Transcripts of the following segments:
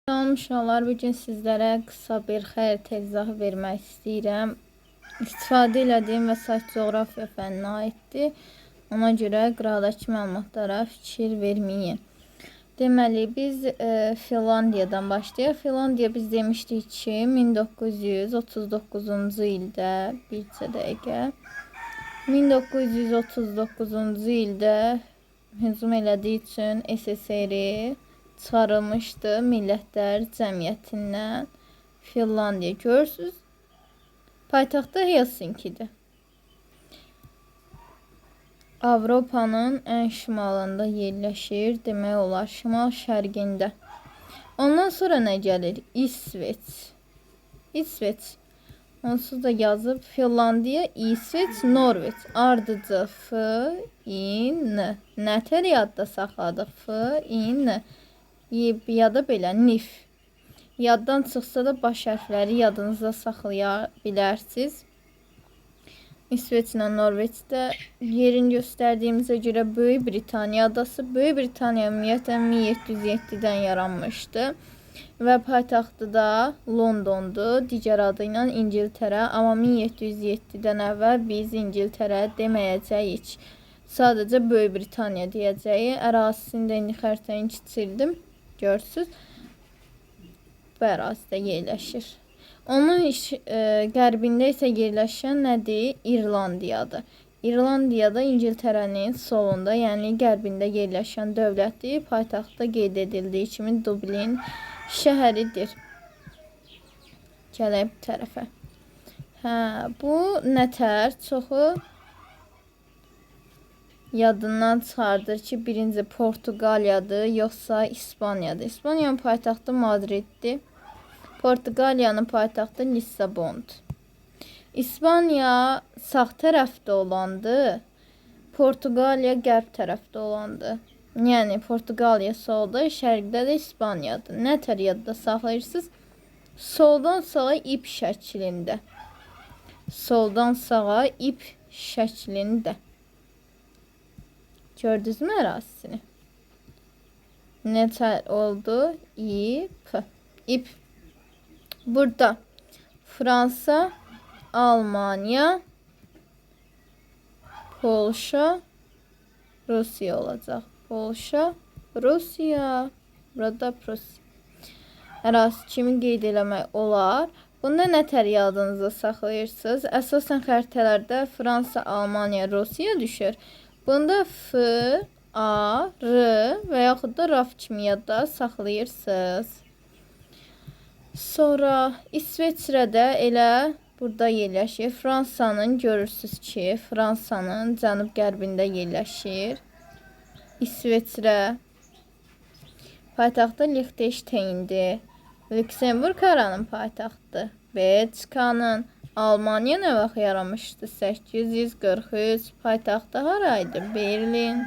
Salam uşaqlar, bugün sizlərə qısa bir xəritə izahı vermək istəyirəm. İstifadə elədiyim vəsait coğrafiya fənninə aiddir. Ona görə qıradakı məlumatlara fikir verməyin. Deməli, biz Finlandiyadan başlayaq. Finlandiya biz demişdik ki, 1939-cu ildə, bircə dəqiqə, 1939-cu ildə hücum elədiyi üçün SSR-i çıxarılmışdı Millətlər Cəmiyyətindən. Finlandiya görürsünüz. Paytaxtı Helsinki'dir. Avropanın ən şimalında yerləşir. Demək olar şimal şərqində. Ondan sonra nə gəlir? İsveç. İsveç. Onsuz da yazıb Finlandiya, İsveç, Norveç. Ardıcı F-İ-N. Nətər yadda saxladıq? F-İ-N. Ya da belə NIF. Yaddan çıxsa da baş hərfləri yadınızda saxlaya bilərsiniz. İsveçlə Norveçdə yerin göstərdiyimizə görə Böyük Britaniya adası. Böyük Britaniya ümumiyyətlə 1707-dən yaranmışdı və paytaxtı da Londondur. Digər adı ilə İngiltərə, amma 1707-dən əvvəl biz İngiltərə deməyəcəyik. Sadəcə Böyük Britaniya deyəcəyik. Ərazisində indi xəritəni kiçildim. Görürsünüz, bu ərazidə yerləşir. Onun qərbində isə yerləşən nədir? İrlandiyadır. İrlandiyada İngiltərənin solunda, yəni qərbində yerləşən dövlətdir. Paytaxtda qeyd edildiyi kimi Dublin şəhəridir. Gələk bu tərəfə. Bu nətər çoxu yadından çıxardır ki, birinci Portuqaliyadır, yoxsa İspaniyadır. İspaniyanın paytaxtı Madriddir. Portuqaliyanın paytaxtı Lissabondur. İspaniya sağ tərəfdə olandı, Portuqaliya qərb tərəfdə olandı. Yəni Portuqaliya solda, şərqdə də İspaniyadır. Nətər yadda saxlayırsınız? Soldan sağa ip şəklində. Soldan sağa ip şəklində. Gördünüz mü ərazisini? Nətər oldu? İp. İp. Burada Fransa, Almanya, Polşa, Rusiya olacaq. Polşa, Rusiya. Burada Rusiya. Ərazisi kimi qeyd eləmək olar. Bunda nətər yadınızda saxlayırsınız? Əsasən xəritələrdə Fransa, Almanya, Rusiya düşür. Bunda F, A, R və yaxud da RAF kimi yadda saxlayırsınız. Sonra İsveçrədə elə burada yerləşir. Fransanın görürsünüz ki, Fransanın cənub-qərbində yerləşir. İsveçrə paytaxtı Liechtensteindir. Lüksemburg haranın paytaxtı? Belçikanın. Almanya nə vaxt yaranmışdı? 843. Paytaxtı haraydı? Berlin.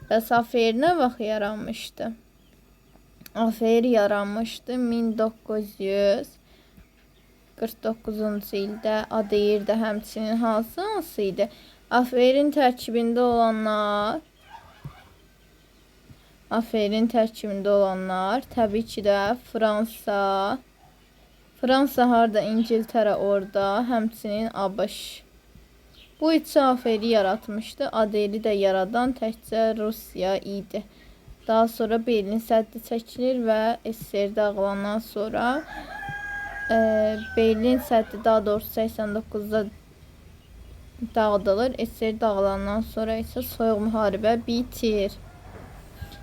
Bəs AFR nə vaxt yaranmışdı? AFR yaranmışdı 1949-cu ildə. ADR də həmçinin hansı idi? AFR-in tərkibində olanlar təbii ki də Fransa. Fransa harda? İngiltərə orada, həmçinin ABŞ. Bu üç AFR-i yaratmışdı. ADR-i də yaradan təkcə Rusiya idi. Daha sonra Berlin səddi çəkilir və SSR dağılandan sonra Berlin səddi daha doğrusu 89-da dağıdılır. SSR dağılandan sonra isə soyuq müharibə bitir.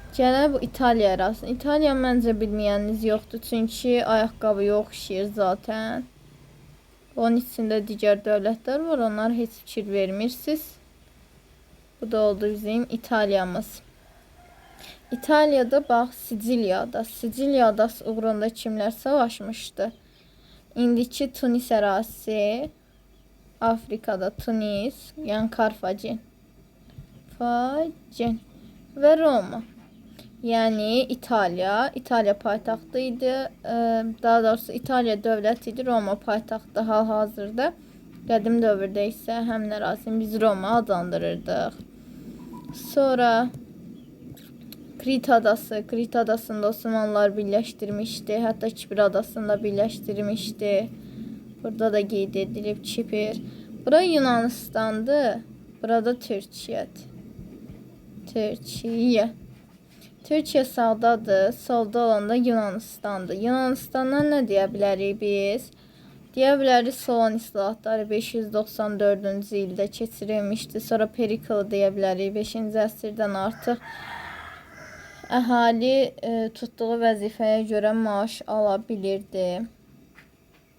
Gələ bu İtaliya ərazisi. İtaliya məncə bilməyəniniz yoxdur. Çünki ayaqqabıya oxşayır zaten. Onun içində digər dövlətlər var. Onlar heç fikir vermirsiniz. Bu da oldu bizim İtaliyamız. İtaliyada bax Siciliya adası. Siciliya adası uğrunda kimlər savaşmışdı? İndiki Tunis ərazisi. Afrikada Tunis. Yəni Karfagen. Və Roma. Yəni İtaliya paytaxtı idi. Daha doğrusu İtaliya dövlət idi, Roma paytaxtı hal-hazırda. Qədim dövrdə isə həmin ərazini biz Roma adlandırırdıq. Sonra Krit adası. Krit adasında Osmanlılar birləşdirmişdi. Hətta Kipr adasında birləşdirmişdi. Burada da qeyd edilib Kipr. Bura Yunanistandır. Burada Türkiyədir. Türkiyə. Türkiyə sağdadır. Solda olan da Yunanistandır. Yunanistandan nə deyə bilərik biz? Deyə bilərik Solon islahatları 594-cü ildə keçirilmişdi. Sonra Perikl deyə bilərik 5-ci əsrdən artıq əhali tutduğu vəzifəyə görə maaş ala bilirdi.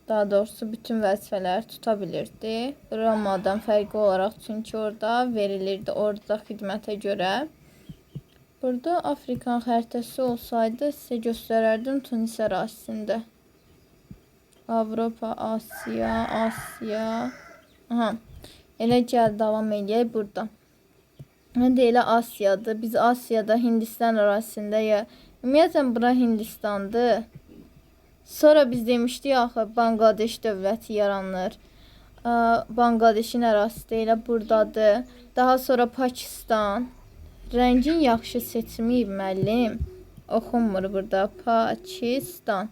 Daha doğrusu bütün vəzifələri tuta bilirdi. Romadan fərqli olaraq, çünki orada verilirdi orada xidmətə görə. Burada Afrikan xəritəsi olsaydı sizə göstərərdim Tunis ərazisində. Avropa, Asiya, Asiya. Aha. Elə gəl davam eləyək burada. Məndə elə Asiyadır. Biz Asiyada Hindistan ərazisində ya. Ümumiyyətlə bura Hindistandır. Sonra biz demişdik axı Bangladeş dövləti yaranır. Bangladeşin ərazisi də elə buradadır. Daha sonra Pakistan. Rəngin yaxşı seçimi müəllim. Oxunmur burada. Pakistan.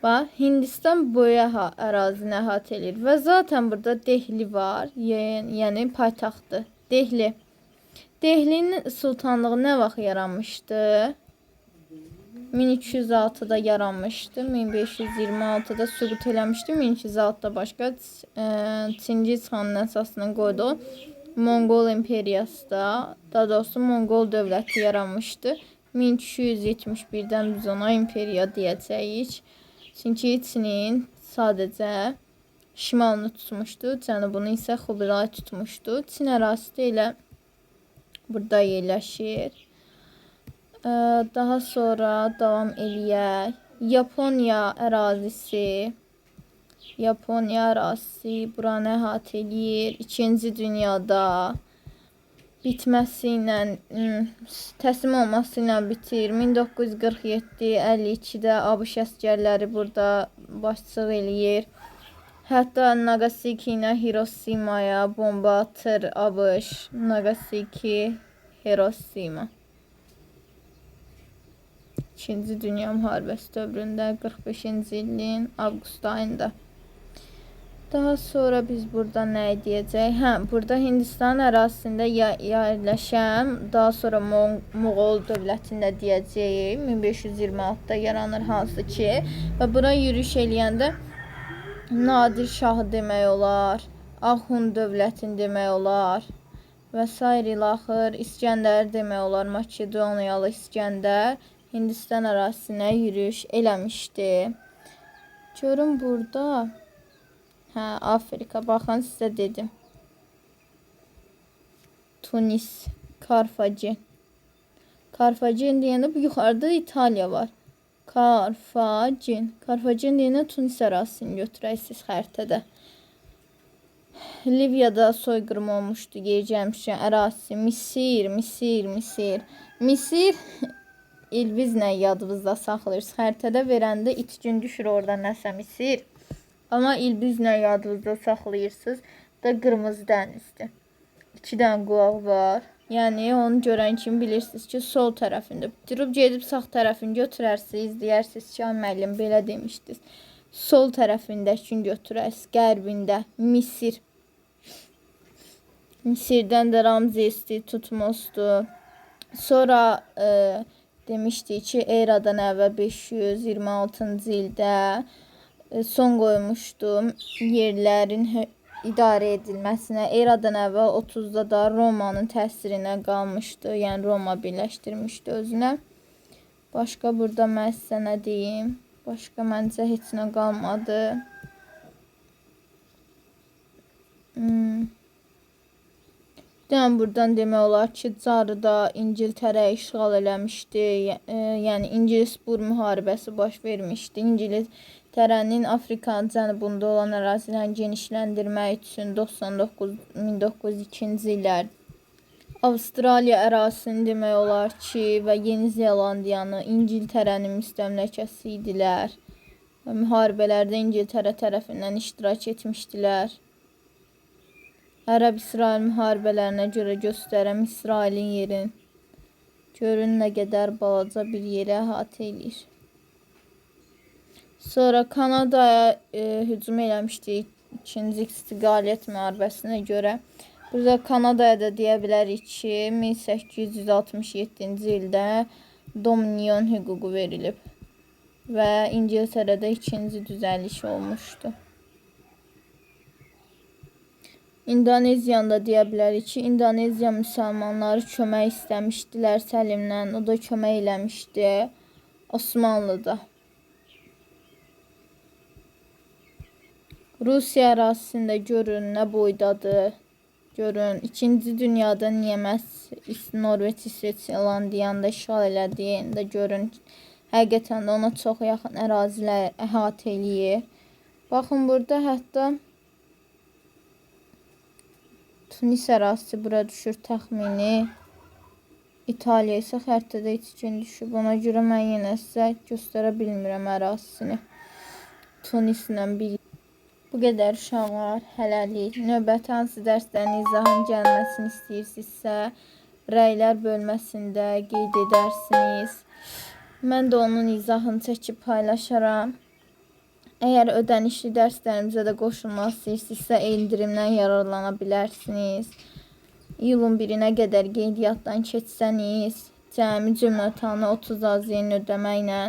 Bax, Hindistan boya ərazini əhatə edir. Və zaten burada Dehli var. Yəni paytaxtdır. Dehli. Dehlinin sultanlığı nə vaxt yaranmışdı? 1206-da yaranmışdı. 1526-da süqut eləmişdi. 1206-da başqa Çingiz xanın əsasını qoydu. Monqol imperiyası da, daha doğrusu Monqol dövləti yaranmışdı. 1271-dən biz ona imperiya deyəcəyik. Çünki Çinin sadəcə şimalını tutmuşdu, cənubunu isə Xubilay tutmuşdu. Çin ərazisi də elə burada yerləşir. Daha sonra davam eləyək. Yaponiya ərazisi. Yaponiya ərazisi buranı əhatə eləyir. 2-ci dünyada bitməsi ilə, təslim olması ilə bitir. 1947-52-də ABŞ əsgərləri burada başçılıq eləyir. Hətta Nagasaki ilə Hiroşimaya bomba atır ABŞ. Nagasaki, Hiroşima. 2-ci Dünya müharibəsi dövründə 45-ci ilin avqust ayında. Daha sonra biz burada nə deyəcək? Burada Hindistan ərazisində yerləşən, daha sonra Moğol dövlətində deyəcəyik. 1526-da yaranır hansı ki. Və bura yürüyüş eləyəndə Nadir Şahı demək olar. Axund dövlətini demək olar. Və s. ilə axır İskəndər demək olar. Makedoniyalı İskəndər Hindistan ərazisinə yürüyüş eləmişdi. Görün burada. Afrika. Baxın sizə dedim. Tunis, Karfagen. Karfagen deyəndə bu yuxarıda İtaliya var. Karfagen. Karfagen deyəndə Tunis ərazisini götürək xəritədə. Liviyada soyqırım olmuşdu. Gecəmişən ərazisi. Misir. İlbiz nə yadınızda saxlayırsınız. Xəritədə verəndə itkin düşür orada nəsə Misir. Amma İlbiz nə yadınızda saxlayırsınız da qırmızı dənizdir. 2 dənə qulaq var. Yəni onu görən kimi bilirsiniz ki, sol tərəfində. Durub gedib sağ tərəfini götürərsiniz, deyərsiniz ki, müəllim belə demişdiniz. Sol tərəfindəkini götürərsiniz, qərbində Misir. Misirdən də Ramzesdir, Tutmosdur. Sonra demişdik ki, eradan əvvəl 526-cı ildə son qoymuşdu yerlərin idarə edilməsinə. Eradan əvvəl 30-da da Romanın təsirinə qalmışdı. Yəni Roma birləşdirmişdi özünə. Başqa burada mən sizə nə deyim? Başqa məncə heç nə qalmadı. Buradan demək olar ki, Carı da İngiltərə işğal eləmişdi. Yəni İngilis-Bur müharibəsi baş vermişdi. İngiltərənin Afrikanın cənubunda olan ərazilərini genişləndirmək üçün 1902-ci illər Avstraliya ərazisini demək olar ki, və Yeni Zelandiyanı İngiltərənin müstəmləkəsi idilər. Müharibələrdə İngiltərə tərəfindən iştirak etmişdilər. Ərəb-İsrail müharibələrinə görə göstərən İsrailin yerin. Görün nə qədər balaca bir yeri əhatə edir. Sonra Kanadaya hücum eləmişdi 2-ci istiqlaliyyət müharibəsinə görə. Burada Kanadaya da deyə bilərik ki, 1867-ci ildə Dominion hüququ verilib və İngiltərədə ikinci düzəliş olmuşdu. İndoneziyanı da deyə bilərik ki, Indoneziya müsəlmanları kömək istəmişdilər Səlimdən, o da kömək eləmişdi Osmanlıda. Rusiya ərazisində görün nə boydadır. Görün, 2-ci dünyada niyə məhz Norveç, İsveçrəlandiyanda işğal elədiyində görün, həqiqətən də ona çox yaxın ərazilər əhatə eləyir. Baxın, burada hətta Tunis ərazisi bura düşür təxmini. İtaliya isə xəritədə içkin düşüb. Ona görə mən yenə sizə göstərə bilmirəm ərazisini. Tunislə bir. Bu qədər uşaqlar, hələlik. Növbəti hansı dərslərin izahın gəlməsini istəyirsinizsə, rəylər bölməsində qeyd edərsiniz. Mən də onun izahını çəkib paylaşaram. Əgər ödənişli dərslərimizə də qoşulmaq istəyirsinizsə, endirimdən yararlana bilərsiniz. İyulun 1-nə qədər qeydiyyatdan keçsəniz, cəmi cümlətanı 30 az yeni ödəməklə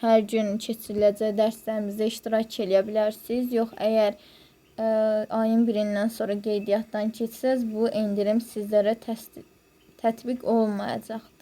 hər gün keçiriləcək dərslərimizdə iştirak edə bilərsiniz. Yox, əgər ayın 1-dən sonra qeydiyyatdan keçsəz, bu endirim sizlərə tətbiq olmayacaqdır.